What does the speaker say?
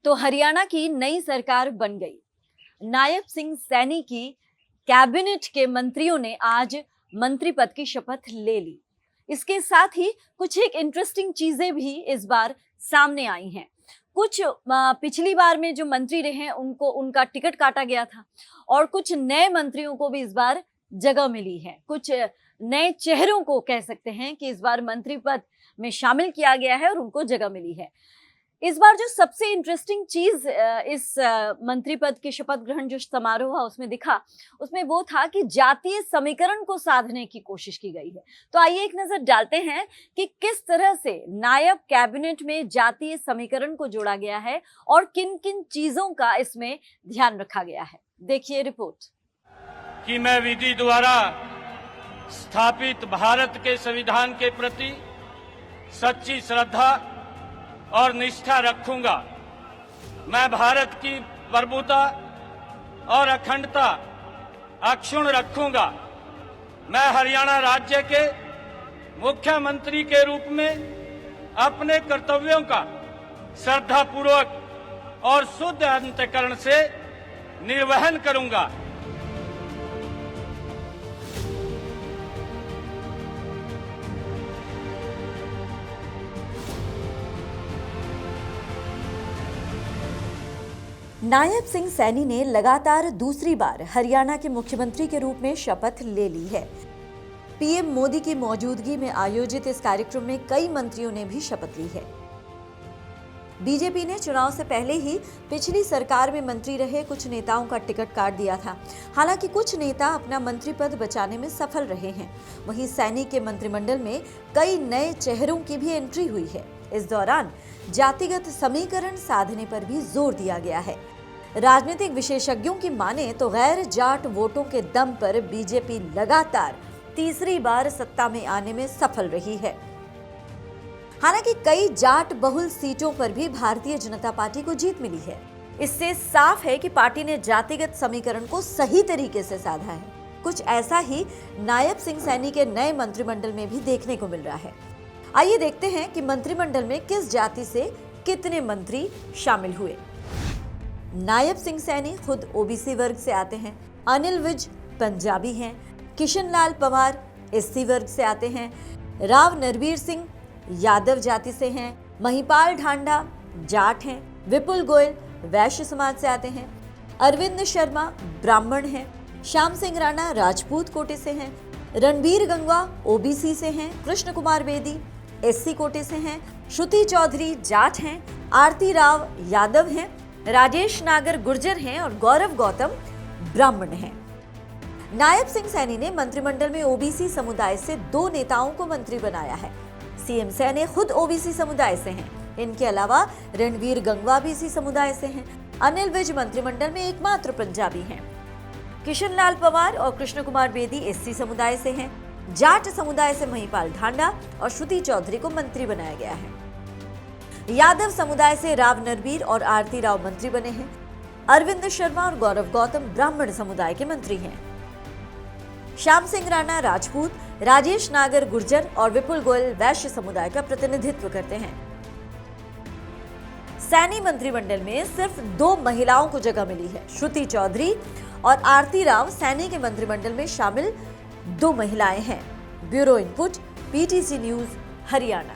तो हरियाणा की नई सरकार बन गई। नायब सिंह सैनी की कैबिनेट के मंत्रियों ने आज मंत्री पद की शपथ ले ली। इसके साथ ही कुछ एक इंटरेस्टिंग चीजें भी इस बार सामने आई हैं। कुछ पिछली बार में जो मंत्री रहे हैं उनको उनका टिकट काटा गया था और कुछ नए मंत्रियों को भी इस बार जगह मिली है। कुछ नए चेहरों को कह सकते हैं कि इस बार मंत्री पद में शामिल किया गया है और उनको जगह मिली है। इस बार जो सबसे इंटरेस्टिंग चीज इस मंत्री पद के शपथ ग्रहण जो समारोह हुआ उसमें दिखा, उसमें वो था कि जातीय समीकरण को साधने की कोशिश की गई है। तो आइए एक नजर डालते हैं कि किस तरह से नायब कैबिनेट में जातीय समीकरण को जोड़ा गया है और किन किन चीजों का इसमें ध्यान रखा गया है। देखिए रिपोर्ट। कि मैं विधि द्वारा स्थापित भारत के संविधान के प्रति सच्ची श्रद्धा और निष्ठा रखूंगा। मैं भारत की प्रभुता और अखंडता अक्षुण्ण रखूंगा। मैं हरियाणा राज्य के मुख्यमंत्री के रूप में अपने कर्तव्यों का श्रद्धापूर्वक और शुद्ध अंतःकरण से निर्वहन करूंगा। नायब सिंह सैनी ने लगातार दूसरी बार हरियाणा के मुख्यमंत्री के रूप में शपथ ले ली है। पीएम मोदी की मौजूदगी में आयोजित इस कार्यक्रम में कई मंत्रियों ने भी शपथ ली है। बीजेपी ने चुनाव से पहले ही पिछली सरकार में मंत्री रहे कुछ नेताओं का टिकट काट दिया था। हालांकि कुछ नेता अपना मंत्री पद बचाने में सफल रहे हैं। वहीं सैनी के मंत्रिमंडल में कई नए चेहरों की भी एंट्री हुई है। इस दौरान जातिगत समीकरण साधने पर भी जोर दिया गया है। राजनीतिक विशेषज्ञों की माने तो गैर जाट वोटों के दम पर बीजेपी लगातार तीसरी बार सत्ता में आने में सफल रही है। हालांकि कई जाट बहुल सीटों पर भी भारतीय जनता पार्टी को जीत मिली है। इससे साफ है कि पार्टी ने जातिगत समीकरण को सही तरीके से साधा है। कुछ ऐसा ही नायब सिंह सैनी के नए मंत्रिमंडल में भी देखने को मिल रहा है। आइए देखते हैं कि मंत्रिमंडल में किस जाति से कितने मंत्री शामिल हुए। नायब सिंह सैनी खुद ओबीसी वर्ग से आते हैं। अनिल विज पंजाबी हैं। किशन लाल पंवार एससी वर्ग से आते हैं। राव नरवीर सिंह यादव जाति से हैं। महिपाल ढांडा जाट हैं। विपुल गोयल वैश्य समाज से आते हैं। अरविंद शर्मा ब्राह्मण हैं। श्याम सिंह राणा राजपूत कोटे से हैं। रणबीर गंगवा ओबीसी से हैं। कृष्ण कुमार बेदी एससी कोटे से हैं। श्रुति चौधरी जाट हैं। आरती राव यादव हैं। राजेश नागर गुर्जर हैं और गौरव गौतम ब्राह्मण हैं। नायब सिंह सैनी ने मंत्रिमंडल में ओबीसी समुदाय से 2 नेताओं को मंत्री बनाया है। सीएम सैनी खुद ओबीसी समुदाय से हैं। इनके अलावा रणवीर गंगवा भी इसी समुदाय से हैं। अनिल विज मंत्रिमंडल में एकमात्र पंजाबी हैं। किशन लाल पंवार और कृष्ण कुमार बेदी एससी समुदाय से हैं। जाट समुदाय से महिपाल ढांडा और श्रुति चौधरी को मंत्री बनाया गया है। यादव समुदाय से राव नरवीर और आरती राव मंत्री बने हैं। अरविंद शर्मा और गौरव गौतम ब्राह्मण समुदाय के मंत्री हैं। श्याम सिंह राणा राजपूत, राजेश नागर गुर्जर और विपुल गोयल वैश्य समुदाय का प्रतिनिधित्व करते हैं। सैनी मंत्रिमंडल में सिर्फ 2 महिलाओं को जगह मिली है। श्रुति चौधरी और आरती राव सैनी के मंत्रिमंडल में शामिल 2 महिलाएं हैं। Bureau input, PTC news, Haryana.